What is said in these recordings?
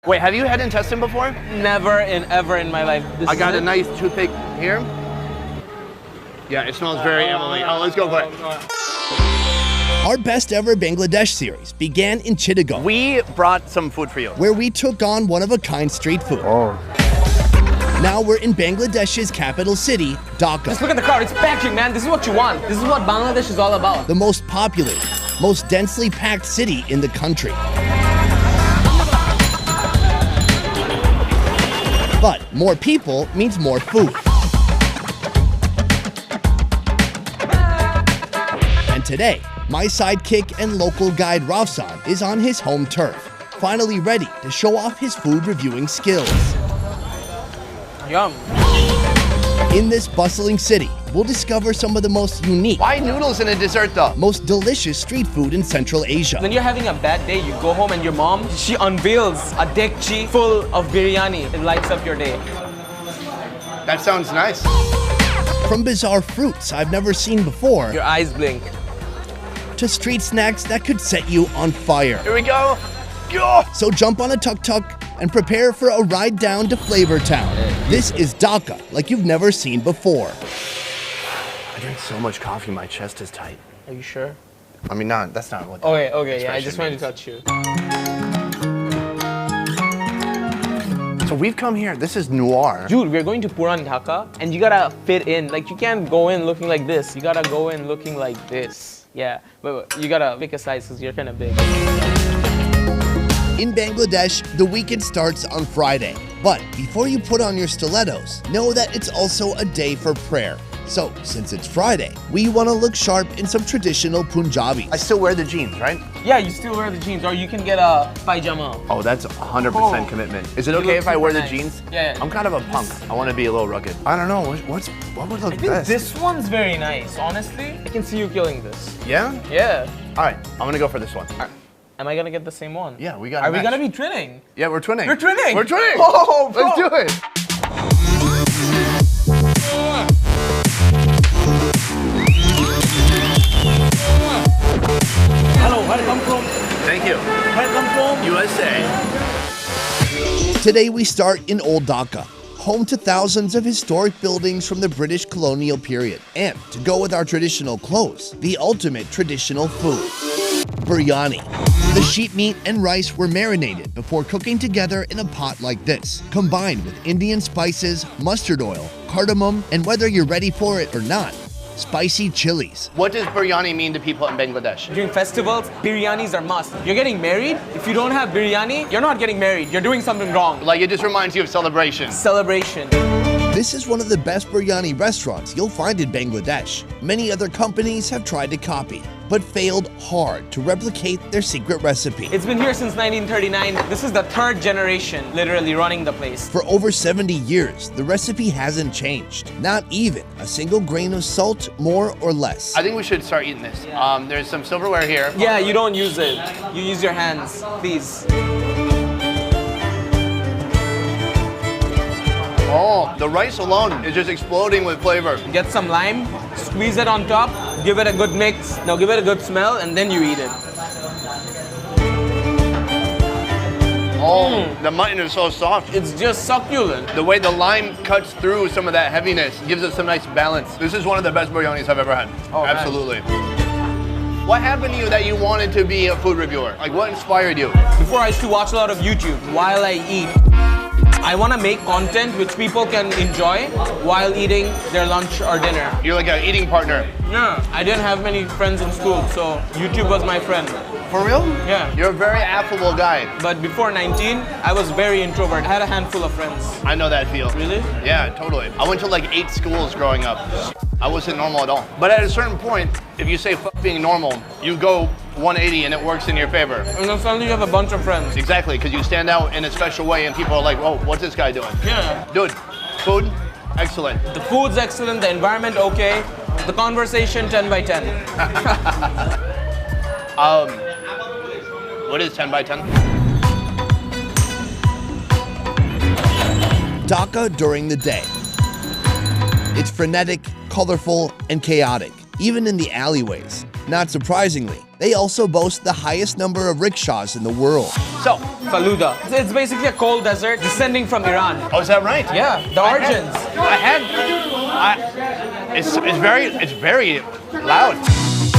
Wait, have you had intestine before? Never ever in my life. I got a nice toothpick here. Yeah, it smells very Emily. Oh, let's go for it. Our best ever Bangladesh series began in Chittagong. We brought some food for you. Where we took on one-of-a-kind street food. Now we're in Bangladesh's capital city, Dhaka. Just look at the crowd, it's packed, man. This is what you want. This is what Bangladesh is all about. The most populated, most densely packed city in the country. But more people means more food. And today, my sidekick and local guide Ravsan is on his home turf, finally ready to show off his food reviewing skills. Yum. In this bustling city, we'll discover some of the most unique, Why noodles in a dessert though? most delicious street food in Central Asia. When you're having a bad day, you go home and your mom, she unveils a dekchi full of biryani. It lights up your day. That sounds nice. From bizarre fruits I've never seen before, Your eyes blink. to street snacks that could set you on fire. Here we go. Go. So jump on a tuk-tuk and prepare for a ride down to Flavor Town. This is Dhaka, like you've never seen before. I drink so much coffee, my chest is tight. Are you sure? I mean, that's not what. Okay, yeah, I expression just wanted to means. touch you. So we've come here. This is noir. Dude, we're going to Puran Dhaka, and you gotta fit in. Like, you can't go in looking like this. You gotta go in looking like this. Yeah, but you gotta pick a size because you're kind of big. In Bangladesh, the weekend starts on Friday. But before you put on your stilettos, know that it's also a day for prayer. So, since it's Friday, we want to look sharp in some traditional Punjabis. I still wear the jeans, right? Yeah, you still wear the jeans, or you can get a pajama. Oh, that's 100% Oh. commitment. Is it You okay look if I wear super the nice. jeans? Yeah. I'm kind of a punk. I want to be a little rugged. I don't know. What would look I think best? this one's very nice, honestly. I can see you killing this. Yeah? Yeah. All right. I'm going to go for this one. Am I gonna get the same one? Yeah, we got Are we gonna be twinning? Yeah, we're twinning. We're twinning! We're twinning! Oh, bro. Let's do it! Hello, welcome from. Thank you. Welcome from. USA. Today we start in Old Dhaka, home to thousands of historic buildings from the British colonial period. And to go with our traditional clothes, the ultimate traditional food, biryani. The sheep meat and rice were marinated before cooking together in a pot like this, combined with Indian spices, mustard oil, cardamom, and whether you're ready for it or not, spicy chilies. What does biryani mean to people in Bangladesh? During festivals, biryanis are must. You're getting married. If you don't have biryani, you're not getting married. You're doing something wrong. Like, it just reminds you of celebration. Celebration. This is one of the best biryani restaurants you'll find in Bangladesh. Many other companies have tried to copy, but failed hard to replicate their secret recipe. It's been here since 1939. This is the third generation literally running the place. For over 70 years, the recipe hasn't changed. Not even a single grain of salt, more or less. I think we should start eating this. There's some silverware here. Yeah, you don't use it. You use your hands, please. Oh, the rice alone is just exploding with flavor. Get some lime, squeeze it on top, give it a good mix. Now give it a good smell, and then you eat it. Oh, the mutton is so soft. It's just succulent. The way the lime cuts through some of that heaviness gives it some nice balance. This is one of the best biryanis I've ever had. Oh, man. absolutely. What happened to you that you wanted to be a food reviewer? Like, what inspired you? Before, I used to watch a lot of YouTube while I eat. I want to make content which people can enjoy while eating their lunch or dinner. You're like an eating partner. Yeah, I didn't have many friends in school, so YouTube was my friend. For real? Yeah. You're a very affable guy. But before 19, I was very introvert. I had a handful of friends. I know that feel. Really? Yeah, totally. I went to like 8 schools growing up. I wasn't normal at all. But at a certain point, if you say fuck being normal, you go 180 and it works in your favor. And then suddenly you have a bunch of friends. Exactly, because you stand out in a special way and people are like, oh, what's this guy doing? Yeah. Dude, food, excellent. The food's excellent, the environment okay, the conversation 10 by 10. What is 10 by 10? Dhaka during the day. It's frenetic, colorful, and chaotic, even in the alleyways. Not surprisingly, they also boast the highest number of rickshaws in the world. So, Faluda. It's basically a cold desert descending from Iran. Oh, is that right? Yeah, the origins. It's very loud.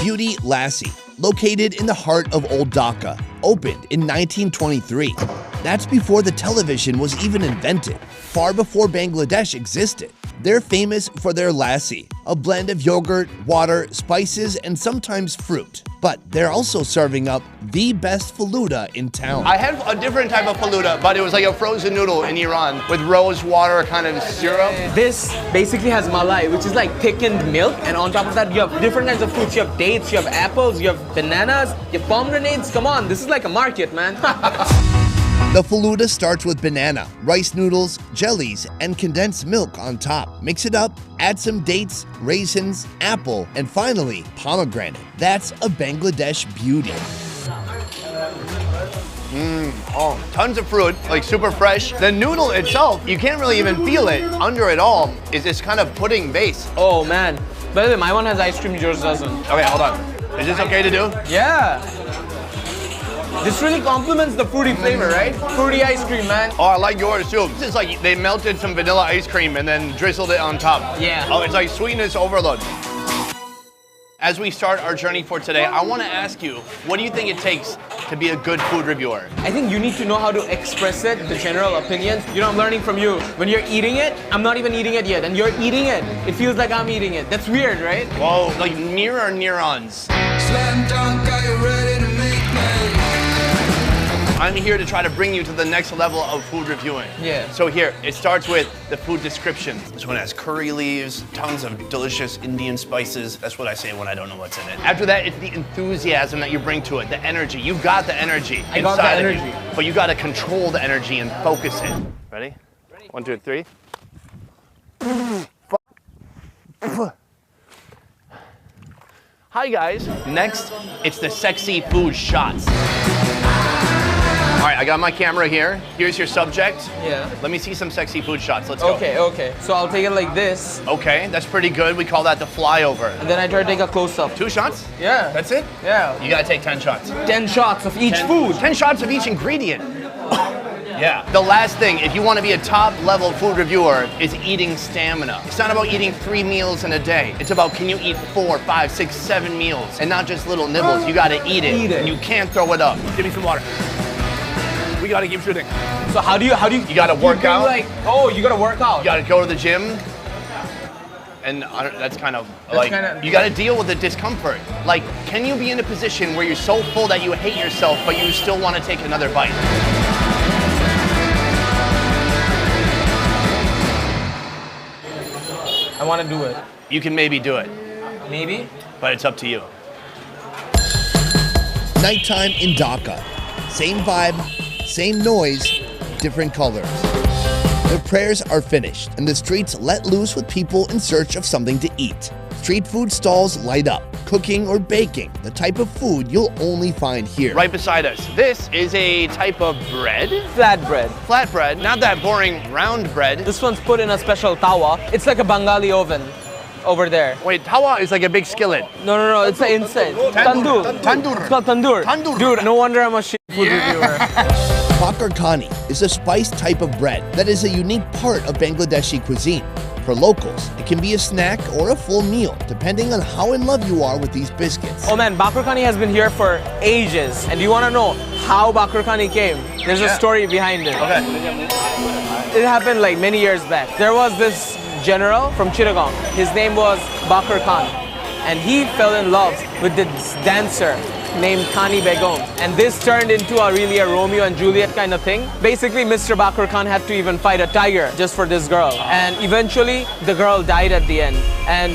Beauty Lassi, located in the heart of Old Dhaka, opened in 1923. That's before the television was even invented, far before Bangladesh existed. They're famous for their lassi, a blend of yogurt, water, spices, and sometimes fruit. But they're also serving up the best faluda in town. I had a different type of faluda, but it was like a frozen noodle in Iran with rose water kind of syrup. This basically has malai, which is like thickened milk, and on top of that you have different kinds of fruits. You have dates, you have apples, you have bananas, you have pomegranates. Come on, this is like a market, man. The faluda starts with banana, rice noodles, jellies, and condensed milk on top. Mix it up, add some dates, raisins, apple, and finally, pomegranate. That's a Bangladesh beauty. Oh, tons of fruit, like super fresh. The noodle itself, you can't really even feel it. Under it all is this kind of pudding base. Oh man. By the way, my one has ice cream, yours doesn't. Okay, hold on. Is this okay to do? Yeah. This really complements the fruity flavor, right? Fruity ice cream, man. Oh, I like yours too. This is like they melted some vanilla ice cream and then drizzled it on top. Yeah. Oh, it's like sweetness overload. As we start our journey for today, I want to ask you, what do you think it takes to be a good food reviewer? I think you need to know how to express it, the general opinions. You know, I'm learning from you. When you're eating it, I'm not even eating it yet, and you're eating it. It feels like I'm eating it. That's weird, right? Whoa, like mirror neurons. Slam dunk, are you ready to make me? I'm here to try to bring you to the next level of food reviewing. Yeah. So here, it starts with the food description. This one has curry leaves, tons of delicious Indian spices. That's what I say when I don't know what's in it. After that, it's the enthusiasm that you bring to it, the energy. You've got the energy I got the inside of you, energy. but you got to control the energy and focus it. Ready? 1, 2, 3. Hi guys. Next, it's the sexy food shots. All right, I got my camera here. Here's your subject. Yeah. Let me see some sexy food shots. Let's go. Okay. So I'll take it like this, Okay, that's pretty good. We call that the flyover. and then I try to take a close-up. 2 shots? Yeah. That's it? Yeah. You gotta take 10 shots. 10 shots of each food. 10 shots of each ingredient. Yeah. The last thing, if you want to be a top level food reviewer, is eating stamina. It's not about eating 3 meals in a day. It's about can you eat 4, 5, 6, 7 meals and not just little nibbles. You gotta eat it. Eat it. You can't throw it up. Give me some water. We gotta keep shooting. So how do you You gotta work out. like, oh, you gotta work out. You gotta go to the gym. And that's kind of like, you gotta deal with the discomfort. Like, can you be in a position where you're so full that you hate yourself, but you still wanna take another bite? I want to do it. You can maybe do it, Maybe. but it's up to you. Nighttime in Dhaka. Same vibe, same noise, different colors. The prayers are finished, and the streets let loose with people in search of something to eat. Street food stalls light up, cooking or baking, the type of food you'll only find here. Right beside us, this is a type of bread. Flatbread. Flatbread, not that boring round bread. This one's put in a special tawa. It's like a Bengali oven over there. Wait, tawa is like a big skillet. No, it's the inside. Tandoor. Tandoor. It's called tandoor. Tandoor. Dude, no wonder I'm a shit food reviewer. Bakar Khani is a spiced type of bread that is a unique part of Bangladeshi cuisine. For locals, it can be a snack or a full meal, depending on how in love you are with these biscuits. Oh man, Bakar Khani has been here for ages. And do you want to know how Bakar Khani came? There's a story behind it. Okay. It happened like many years back. There was this general from Chittagong. His name was Bakar Khan. And he fell in love with this dancer named Khani Begum. And this turned into a Romeo and Juliet kind of thing. Basically, Mr. Bakar Khan had to even fight a tiger just for this girl. And eventually, the girl died at the end. And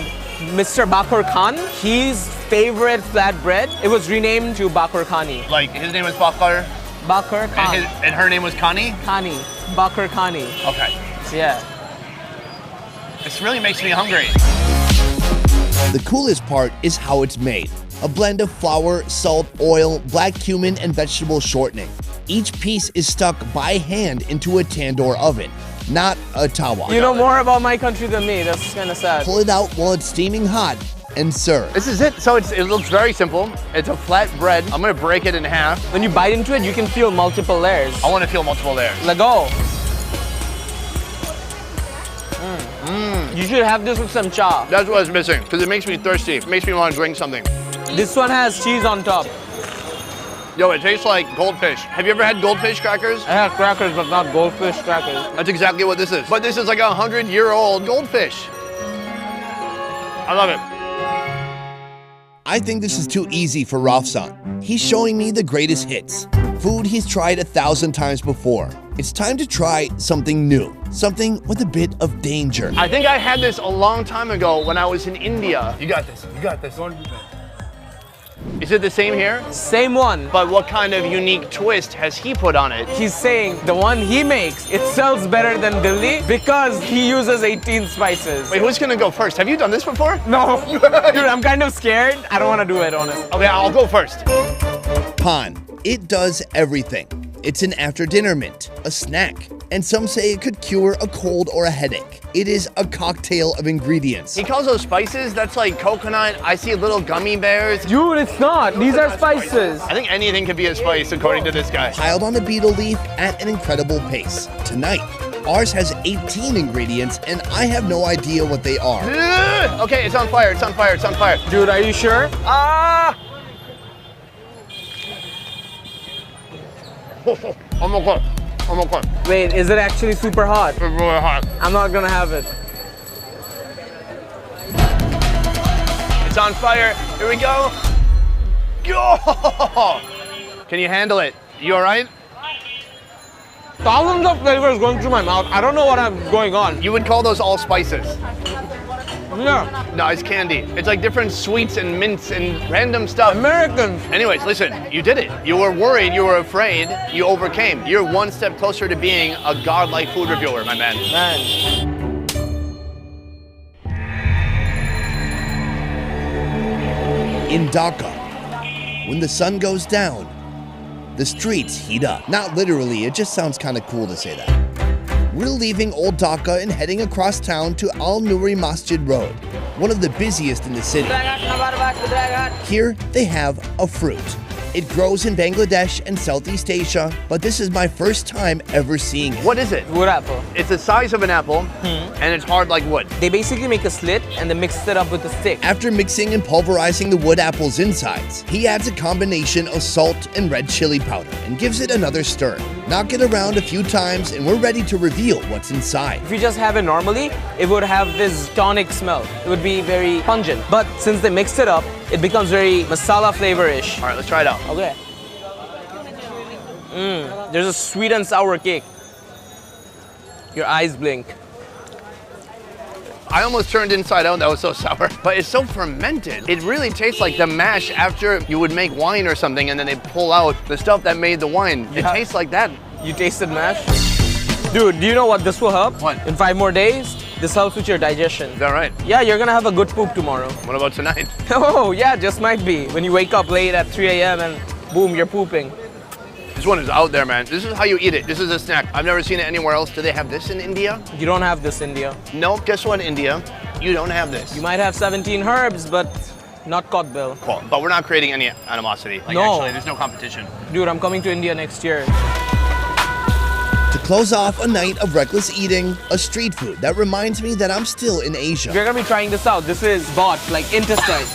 Mr. Bakar Khan, his favorite flatbread, it was renamed to Bakar Khani. Like, his name was Bakar, Bakar Khan. and her name was Khani? Khani. Bakar Khani. Okay. Yeah. This really makes me hungry. The coolest part is how it's made. A blend of flour, salt, oil, black cumin, and vegetable shortening. Each piece is stuck by hand into a tandoor oven, not a tawa. You know more about my country than me. That's kind of sad. Pull it out while it's steaming hot, and serve. This is it. So it looks very simple. It's a flat bread. I'm gonna break it in half. When you bite into it, you can feel multiple layers. I want to feel multiple layers. Let go. You should have this with some cha. That's what it's missing, because it makes me thirsty. It makes me want to drink something. This one has cheese on top. Yo, it tastes like goldfish. Have you ever had goldfish crackers? I have crackers, but not goldfish crackers. That's exactly what this is. But this is like a 100-year-old goldfish. I love it. I think this is too easy for Rafsan. He's showing me the greatest hits. Food he's tried 1,000 times before. It's time to try something new. Something with a bit of danger. I think I had this a long time ago when I was in India. You got this. You got this. Is it the same here? Same one. But what kind of unique twist has he put on it? He's saying the one he makes, it sells better than Delhi because he uses 18 spices. Wait, who's gonna go first? Have you done this before? No. Dude, I'm kind of scared. I don't want to do it, honestly. Okay, I'll go first. Pan. It does everything. It's an after-dinner mint, a snack, and some say it could cure a cold or a headache. It is a cocktail of ingredients. He calls those spices, that's like coconut. I see little gummy bears. Dude, it's not. These are spices. I think anything could be a spice according to this guy. Piled on a betel leaf at an incredible pace. Tonight, ours has 18 ingredients, and I have no idea what they are. Okay, it's on fire, it's on fire, it's on fire. Dude, are you sure? Ah! Oh my god. Oh my god. Wait, is it actually super hot? It's really hot. I'm not gonna have it. It's on fire. Here we go. Go! Can you handle it? You all right? Thousands of flavors going through my mouth. I don't know what I'm going on. You would call those all spices. Yeah. No, it's candy. It's like different sweets and mints and random stuff. Americans. Anyways, listen, you did it. You were worried, you were afraid, you overcame. You're one step closer to being a godlike food reviewer, my man. Man. In Dhaka, when the sun goes down, the streets heat up. Not literally, it just sounds kind of cool to say that. We're leaving Old Dhaka and heading across town to Al Nuri Masjid Road, one of the busiest in the city. Here, they have a fruit. It grows in Bangladesh and Southeast Asia, but this is my first time ever seeing it. What is it? Wood apple. It's the size of an apple, and it's hard like wood. They basically make a slit and they mix it up with a stick. After mixing and pulverizing the wood apple's insides, he adds a combination of salt and red chili powder and gives it another stir. Knock it around a few times and we're ready to reveal what's inside. If you just have it normally, it would have this tonic smell. It would be very pungent. But since they mixed it up, it becomes very masala flavor-ish. All right, let's try it out. Okay. There's a sweet and sour cake. Your eyes blink. I almost turned inside out, that was so sour. But it's so fermented. It really tastes like the mash after you would make wine or something and then they pull out the stuff that made the wine. It Yeah. tastes like that. You tasted mash? Dude, do you know what this will help? What? In 5 more days, this helps with your digestion. Is that right? Yeah, you're gonna have a good poop tomorrow. What about tonight? Oh, yeah, just might be. When you wake up late at 3 a.m. and boom, you're pooping. This one is out there, man. This is how you eat it. This is a snack. I've never seen it anywhere else. Do they have this in India? You don't have this, India. No, guess what, India? You don't have this. You might have 17 herbs, but not codbill. Cool. But we're not creating any animosity. Like, No. actually, there's no competition. Dude, I'm coming to India next year. To close off a night of reckless eating, a street food that reminds me that I'm still in Asia. We're gonna be trying this out. This is bot, like intestine.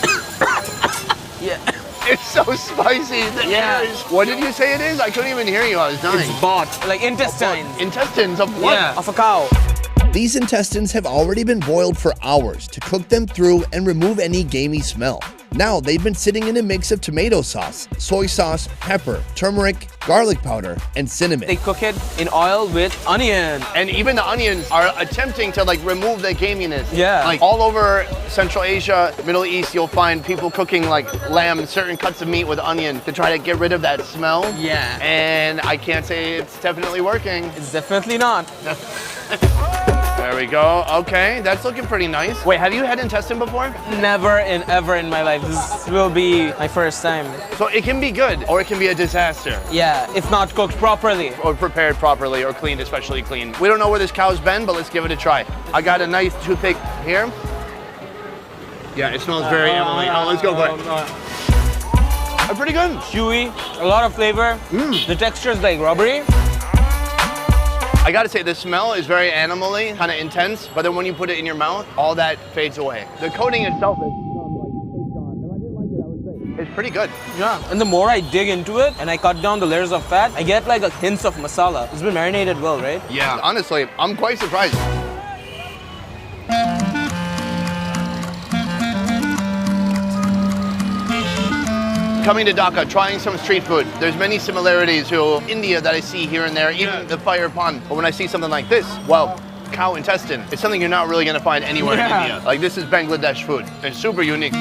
Yeah. It's so spicy. The Yeah. air is- What did you say it is? I couldn't even hear you. I was dying. It's bot, like intestines. Intestines of what? Yeah, of a cow. These intestines have already been boiled for hours to cook them through and remove any gamey smell. Now they've been sitting in a mix of tomato sauce, soy sauce, pepper, turmeric, garlic powder, and cinnamon. They cook it in oil with onion. And even the onions are attempting to like remove the gaminess. Yeah. Like all over Central Asia, Middle East, you'll find people cooking like lamb, certain cuts of meat with onion to try to get rid of that smell. Yeah. And I can't say it's definitely working. It's definitely not. There we go. Okay, that's looking pretty nice. Wait, have you had intestine before? Never ever in my life. This will be my first time. So it can be good or it can be a disaster. Yeah, if not cooked properly. Or prepared properly or cleaned, especially clean. We don't know where this cow's been, but let's give it a try. I got a nice toothpick here. Yeah, it smells very Emily. Oh, let's go for it. They're pretty good. Chewy, a lot of flavor. The texture is like rubbery. I gotta say, the smell is very animal-y, kind of intense, but then when you put it in your mouth, all that fades away. The coating itself is it's pretty good. Yeah, and the more I dig into it and I cut down the layers of fat, I get like a hint of masala. It's been marinated well, right? Yeah, honestly, I'm quite surprised. Coming to Dhaka, trying some street food. There's many similarities to India that I see here and there, even the fire pond. But when I see something like this, well, cow intestine, it's something you're not really gonna find anywhere in India. Like this is Bangladesh food. It's super unique.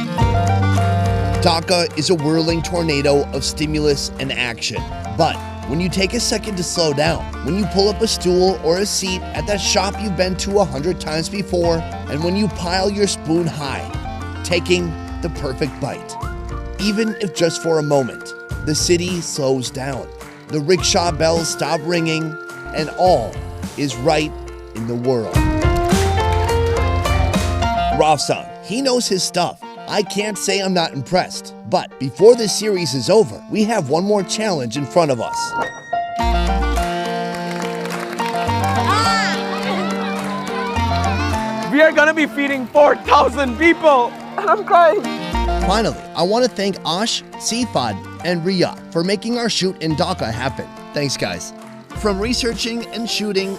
Dhaka is a whirling tornado of stimulus and action. But when you take a second to slow down, when you pull up a stool or a seat at that shop you've been to 100 times before, and when you pile your spoon high, taking the perfect bite. Even if just for a moment, the city slows down, the rickshaw bells stop ringing, and all is right in the world. Rafsan, he knows his stuff. I can't say I'm not impressed, but before this series is over, we have one more challenge in front of us. We are gonna be feeding 4,000 people, and I'm crying. Finally, I want to thank Ash, Sifad, and Riyad for making our shoot in Dhaka happen. Thanks, guys. From researching and shooting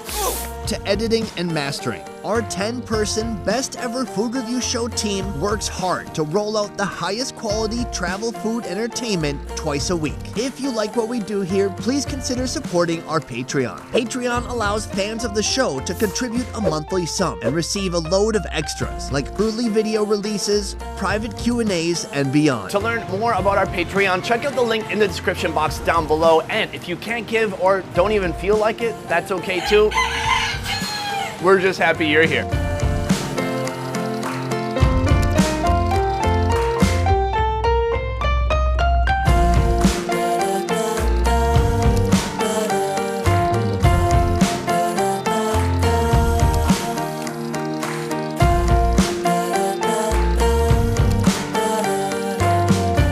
to editing and mastering, our 10-person best ever food review show team works hard to roll out the highest quality travel food entertainment twice a week. If you like what we do here, please consider supporting our Patreon. Patreon allows fans of the show to contribute a monthly sum and receive a load of extras like early video releases, private Q&As, and beyond. To learn more about our Patreon, check out the link in the description box down below. And if you can't give or don't even feel like it, that's okay too. We're just happy you're here.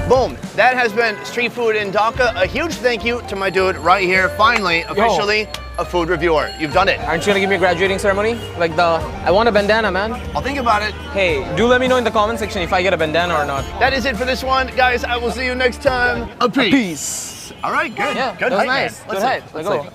Boom. That has been Street Food in Dhaka. A huge thank you to my dude right here. Finally, officially a food reviewer. You've done it. Aren't you gonna give me a graduating ceremony? Like I want a bandana, man. I'll think about it. Hey, do let me know in the comment section if I get a bandana or not. That is it for this one. Guys, I will see you next time. A peace. Peace. All right, good. Yeah, good that was hype, man. nice. Good hype. Let's go.